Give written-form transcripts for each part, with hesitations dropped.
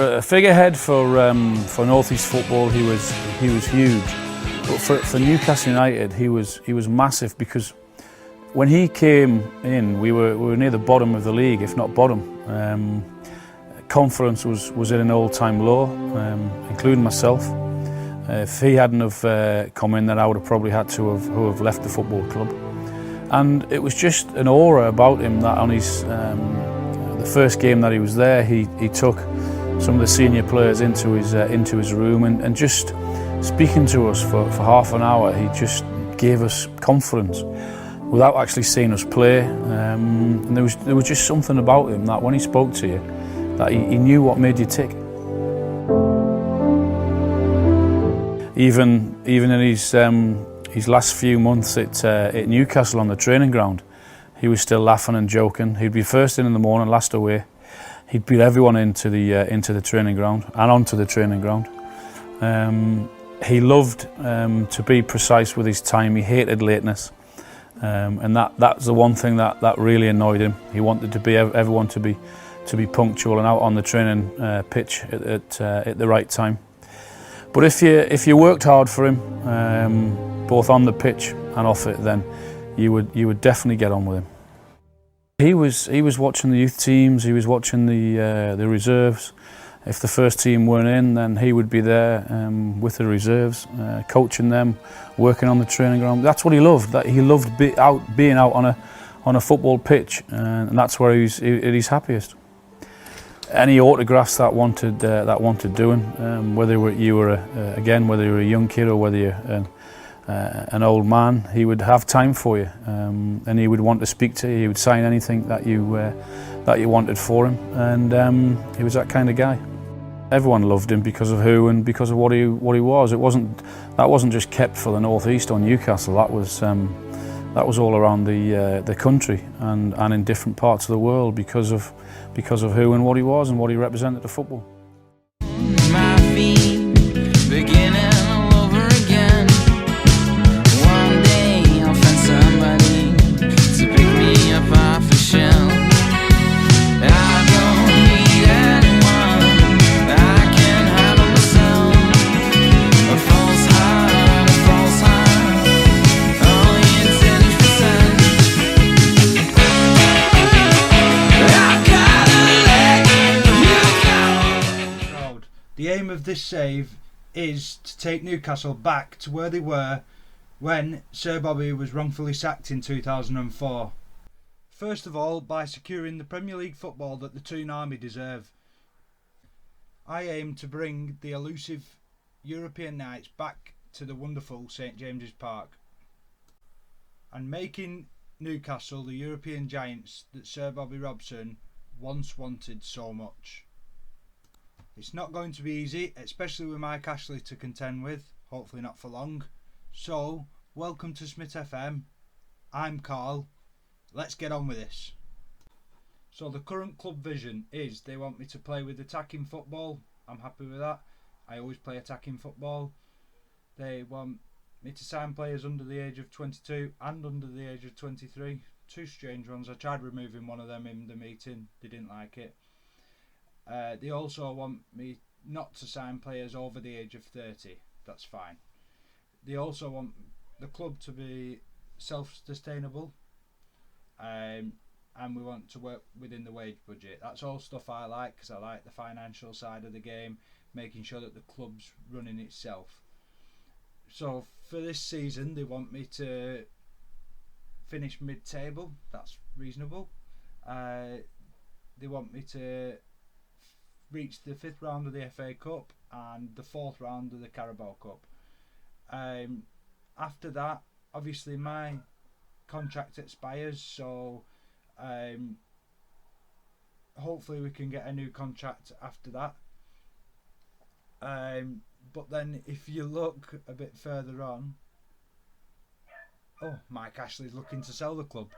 a figurehead for North East football. He was huge. But for Newcastle United, he was massive, because when he came in, we were near the bottom of the league, if not bottom. Confidence was at an all-time low, including myself. If he hadn't have come in, then I would have probably had to have left the football club. And it was just an aura about him that on his the first game that he was there, he took some of the senior players into his room and just speaking to us for half an hour, he just gave us confidence without actually seeing us play. And there was just something about him that when he spoke to you, that he knew what made you tick. Even in his last few months at Newcastle on the training ground, he was still laughing and joking. He'd be first in the morning, last away. He'd beat everyone into the training ground and onto the training ground. He loved to be precise with his time. He hated lateness, and that's the one thing that really annoyed him. He wanted everyone to be punctual and out on the training pitch at the right time. But if you worked hard for him, both on the pitch and off it, then you would definitely get on with him. He was watching the youth teams. He was watching the reserves. If the first team weren't in, then he would be there with the reserves, coaching them, working on the training ground. That's what he loved. That he loved being out on a football pitch, and that's where he's at his happiest. Any autographs that wanted doing, whether you were a young kid or whether you're an old man, he would have time for you, and he would want to speak to you. He would sign anything that you wanted for him, and he was that kind of guy. Everyone loved him because of who and because of what he was. That wasn't just kept for the North East or Newcastle. That was all around the country and in different parts of the world because of who and what he was and what he represented to football. My feet beginning all over again. One day I'll find somebody to pick me up off the shelf. I don't need anyone. I can handle myself. A false heart. Only in 10%. I've gotta let you go. The aim of this save is to take Newcastle back to where they were when Sir Bobby was wrongfully sacked in 2004. First of all, by securing the Premier League football that the Toon Army deserve. I aim to bring the elusive European nights back to the wonderful St James's Park and making Newcastle the European giants that Sir Bobby Robson once wanted so much. It's not going to be easy, especially with Mike Ashley to contend with, hopefully not for long. So, welcome to Smith FM. I'm Carl. Let's get on with this. So the current club vision is they want me to play with attacking football. I'm happy with that. I always play attacking football. They want me to sign players under the age of 22 and under the age of 23. Two strange ones. I tried removing one of them in the meeting. They didn't like it. They also want me not to sign players over the age of 30. That's fine. They also want the club to be self-sustainable, and we want to work within the wage budget. That's all stuff I like, because I like the financial side of the game, making sure that the club's running itself. So for this season, they want me to finish mid-table. That's reasonable. They want me to reach the 5th round of the FA Cup and the 4th round of the Carabao Cup. After that, obviously my contract expires, so hopefully we can get a new contract after that. But then if you look a bit further on, Mike Ashley's looking to sell the club.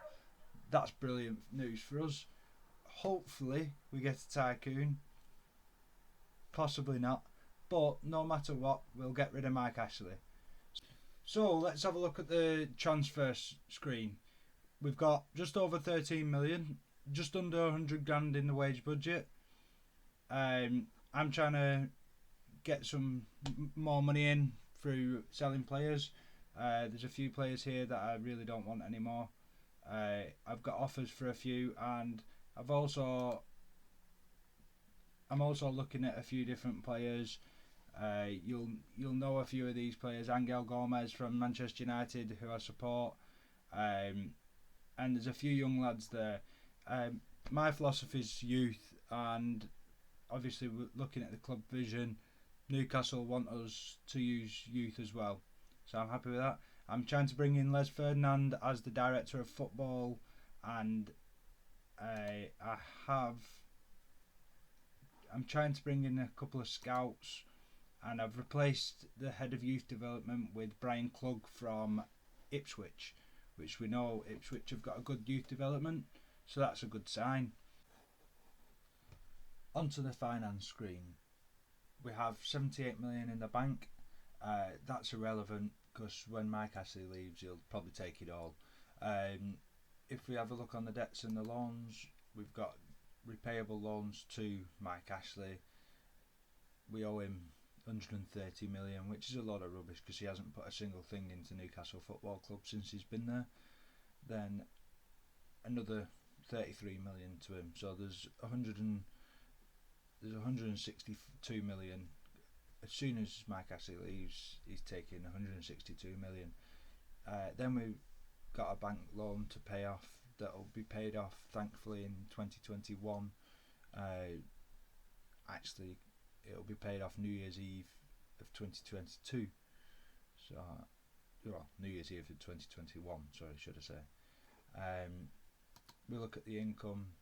That's brilliant news for us. Hopefully we get a tycoon. Possibly not, but no matter what, we'll get rid of Mike Ashley. So let's have a look at the transfer screen. We've got just over 13 million, just under 100 grand in the wage budget. I'm trying to get some more money in through selling players. There's a few players here that I really don't want anymore. I've got offers for a few, and I'm also looking at a few different players. You'll know a few of these players. Angel Gomez from Manchester United, who I support, and there's a few young lads there. My philosophy is youth, and obviously we're looking at the club vision. Newcastle want us to use youth as well, so I'm happy with that. I'm trying to bring in Les Ferdinand as the director of football, and I'm trying to bring in a couple of scouts, and I've replaced the head of youth development with Brian Klug from Ipswich, which we know Ipswich have got a good youth development, so that's a good sign. Onto the finance screen. We have 78 million in the bank. That's irrelevant because when Mike Ashley leaves, he'll probably take it all. If we have a look on the debts and the loans, we've got repayable loans to Mike Ashley. We owe him 130 million, which is a lot of rubbish because he hasn't put a single thing into Newcastle Football Club since he's been there. Then another 33 million to him, so there's 162 million. As soon as Mike Ashley leaves, he's taking 162 million. Then we've got a bank loan to pay off that will be paid off thankfully in 2021. Actually, it'll be paid off New Year's Eve of 2022. So, well, New Year's Eve of 2021. Sorry, should I say? We look at the income.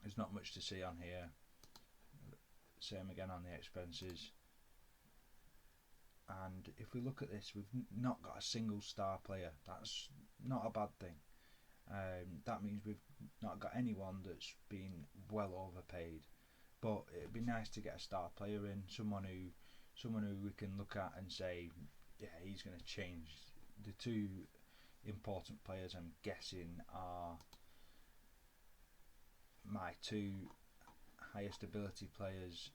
There's not much to see on here. Same again on the expenses. And if we look at this, we've not got a single star player. That's not a bad thing. That means we've not got anyone that's been well overpaid. But it'd be nice to get a star player in, someone who we can look at and say, yeah, he's going to change. The two important players I'm guessing are my two highest ability players.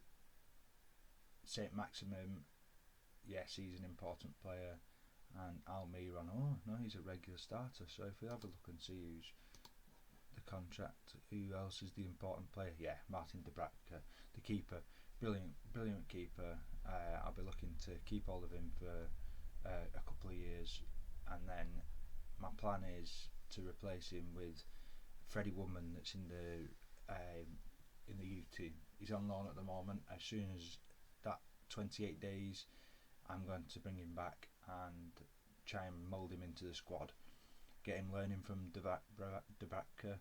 Saint Maximum, yes, he's an important player, and Almiron, oh no, he's a regular starter. So if we have a look and see who's the contract, who else is the important player? Yeah, Martin de Bratka, the keeper, brilliant keeper. I'll be looking to keep hold of him for a couple of years, and then my plan is to replace him with Freddie Woodman, that's in the youth team. He's on loan at the moment. As soon as that 28 days, I'm going to bring him back and try and mould him into the squad, get him learning from De Bratka.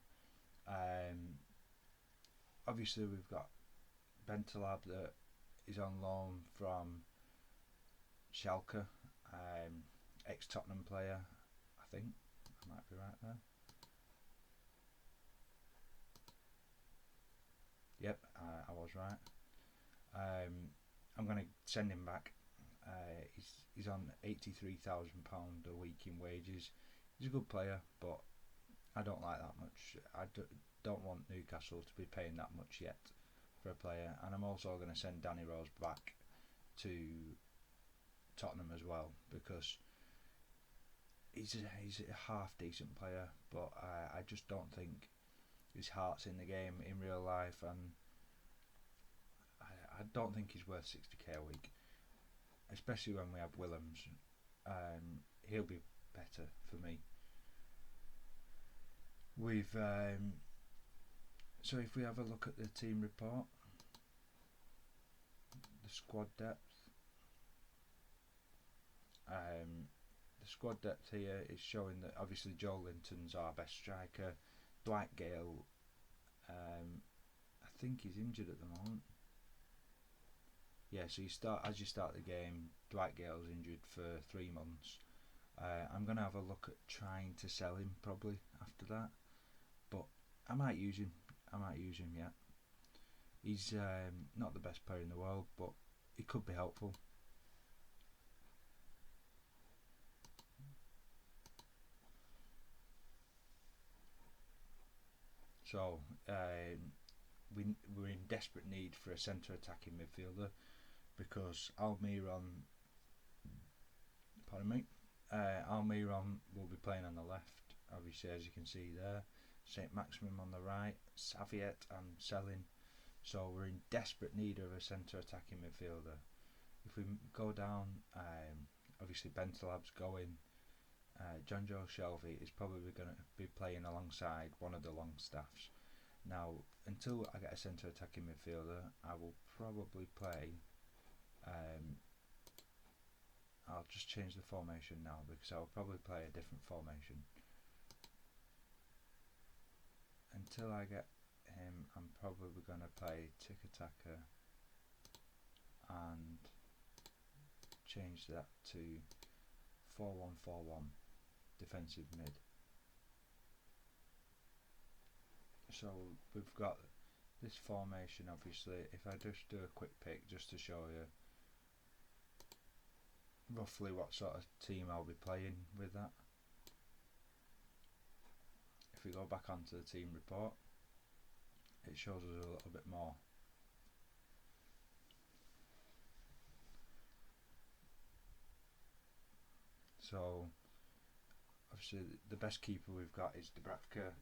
Obviously we've got Bentalab that is on loan from Schalke, ex-Tottenham player, I think. I might be right there. Yep, I was right. I'm going to send him back. He's on £83,000 a week in wages. He's a good player, but I don't like that much. I don't want Newcastle to be paying that much yet for a player. And I'm also going to send Danny Rose back to Tottenham as well, because he's a half decent player, but I just don't think his heart's in the game in real life, and I don't think he's worth 60k a week, especially when we have Willems. He'll be better for me. We've so if we have a look at the team report, the squad depth. The squad depth here is showing that obviously Joe Linton's our best striker. Dwight Gale, I think he's injured at the moment. Yeah, so as you start the game, Dwight Gale's injured for 3 months. I'm going to have a look at trying to sell him probably after that, but I might use him. Yeah. He's not the best player in the world, but he could be helpful. So we're in desperate need for a centre attacking midfielder, because Almiron will be playing on the left, obviously, as you can see there. St Maximum on the right, Saviet and Selin. So we're in desperate need of a centre attacking midfielder. If we go down, obviously Bentalab's going. John Joe Shelby is probably going to be playing alongside one of the Longstaffs. Now, until I get a centre attacking midfielder, I will probably play. I'll just change the formation now, because I'll probably play a different formation. Until I get him, I'm probably going to play tiki-taka and change that to 4-1-4-1 defensive mid. So we've got this formation. Obviously, if I just do a quick pick just to show you roughly what sort of team I'll be playing with that. If we go back onto the team report, it shows us a little bit more. So obviously the best keeper we've got is Dubravka.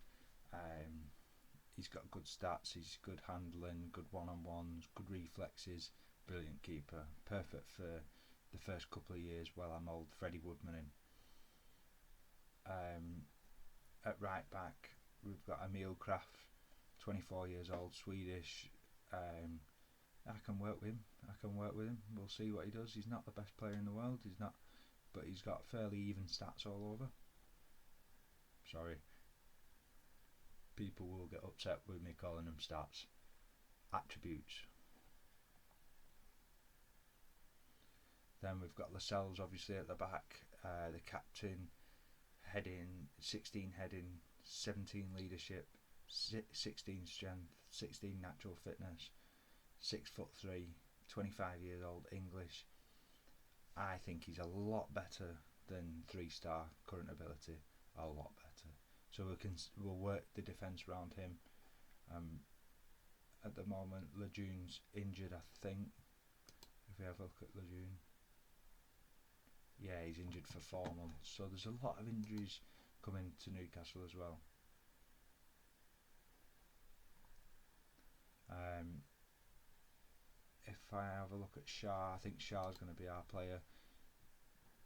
He's got good stats, he's good handling, good one-on-ones, good reflexes, brilliant keeper, perfect for the first couple of years while I'm old Freddie Woodman in. At right back we've got Emil Kraft, 24 years old, Swedish. I can work with him. We'll see what he does. He's not the best player in the world, but he's got fairly even stats all over. Sorry, people will get upset with me calling them stats. Attributes. Then we've got Lascelles obviously at the back, the captain, 16 heading, 17 leadership, 16 strength, 16 natural fitness, 6'3", 25 years old, English. I think he's a lot better than 3-star current ability, a lot better. So we'll work the defence around him. At the moment, Lejeune's injured, I think. If we have a look at Lejeune, yeah, he's injured for 4 months. So there's a lot of injuries coming to Newcastle as well. If I have a look at Shah, I think Shah's going to be our player.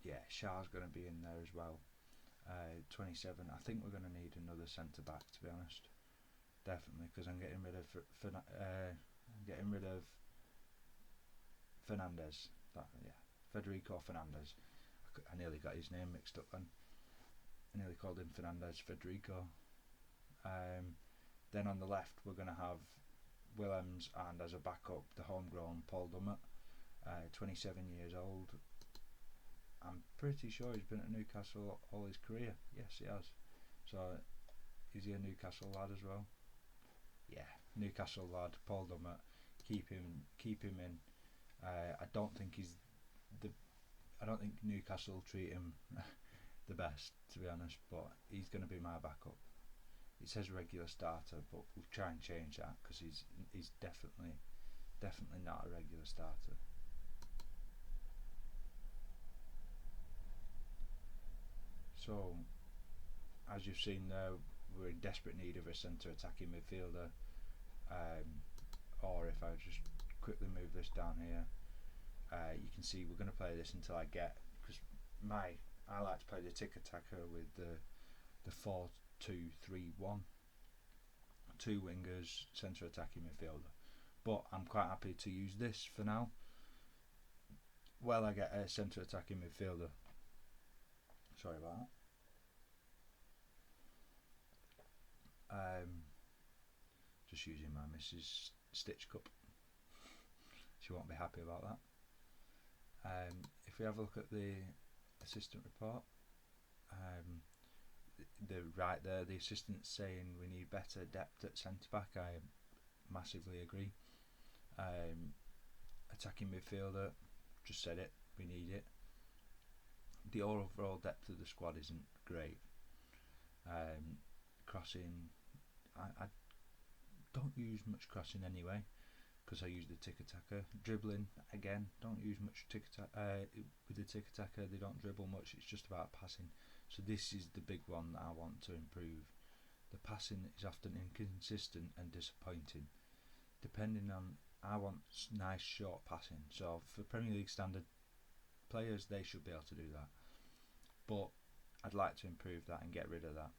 Yeah, Shah's going to be in there as well. 27. I think we're going to need another centre back, to be honest. Definitely, because I'm getting rid of Fernandez. Federico Fernandez. I nearly got his name mixed up then. I nearly called him Fernandez Federico. Then on the left we're going to have Willems, and as a backup the homegrown Paul Dummett, 27 years old. I'm pretty sure he's been at Newcastle all his career. Yes, he has. So is he a Newcastle lad as well? Yeah, Newcastle lad, Paul Dummett. Keep him in. I don't think Newcastle treat him the best, to be honest, but he's going to be my backup. It says regular starter, but we'll try and change that, because he's definitely not a regular starter. So, as you've seen there, we're in desperate need of a centre attacking midfielder. Or if I just quickly move this down here, you can see we're going to play this until I get, because I like to play the tiki-taka with the 4-2-3-1, 2 wingers, centre attacking midfielder. But I'm quite happy to use this for now, while I get a centre attacking midfielder. Sorry about that. Just using my Mrs. Stitch cup. She won't be happy about that. If we have a look at the assistant report, right there, the assistant's saying we need better depth at centre back. I massively agree. Attacking midfielder, just said it, we need it. The overall depth of the squad isn't great. Crossing, don't use much crossing anyway, because I use the tiki-taka. Dribbling, again, don't use much tiki-taka. With the tiki-taka, they don't dribble much, it's just about passing. So this is the big one that I want to improve. The passing is often inconsistent and disappointing. Depending on, I want nice short passing. So for Premier League standard players, they should be able to do that. But I'd like to improve that and get rid of that.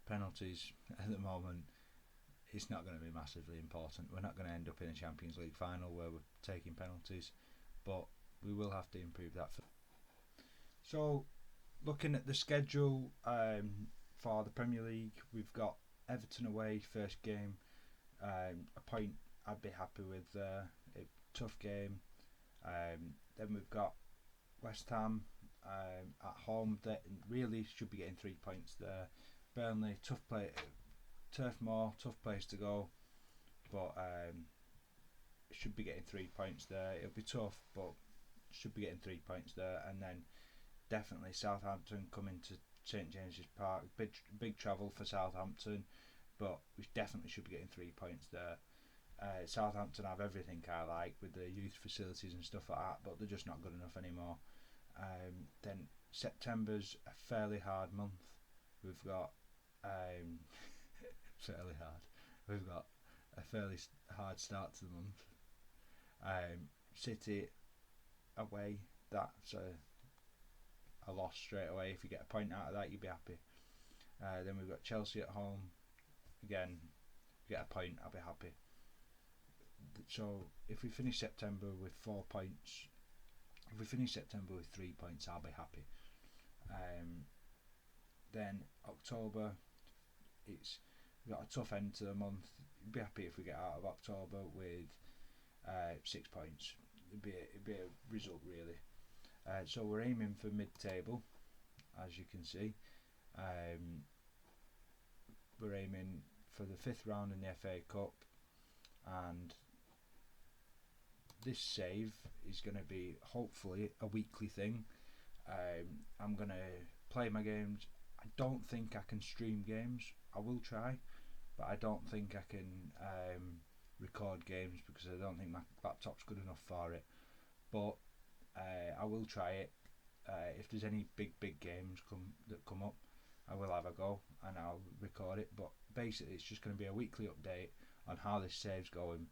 Penalties, at the moment, it's not going to be massively important. We're not going to end up in a Champions League final where we're taking penalties, but we will have to improve that. So, looking at the schedule for the Premier League, we've got Everton away, first game, a point I'd be happy with there. A tough game. Then we've got West Ham at home. That really should be getting 3 points there. Burnley, tough play. Turf Moor, tough place to go, but should be getting 3 points there. It'll be tough, but should be getting 3 points there. And then definitely Southampton coming to St James's Park. Big travel for Southampton, but we definitely should be getting 3 points there. Southampton have everything I like with the youth facilities and stuff like that, but they're just not good enough anymore. Then September's a fairly hard month. We've got fairly hard. We've got a fairly hard start to the month. City away, that's a loss straight away. If you get a point out of that, you'd be happy. Then we've got Chelsea at home. Again, if you get a point, I'll be happy. So if we finish September with 4 points, if we finish September with 3 points, I'll be happy. Then October, we've got a tough end to the month. I'd be happy if we get out of October with 6 points. It'd be a result really. So we're aiming for mid-table, as you can see. We're aiming for the 5th round in the FA Cup, and this save is going to be hopefully a weekly thing. I'm going to play my games. I don't think I can stream games. I will try, but I don't think I can record games because I don't think my laptop's good enough for it. But I will try it. If there's any big games that come up, I will have a go and I'll record it. But basically it's just going to be a weekly update on how this save's going.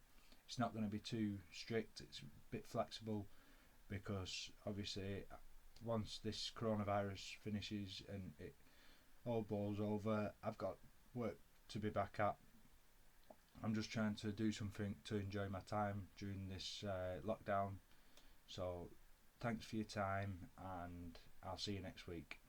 It's not going to be too strict, it's a bit flexible, because obviously once this coronavirus finishes and it all blows over, I've got work to be back at. I'm just trying to do something to enjoy my time during this lockdown. So thanks for your time, and I'll see you next week.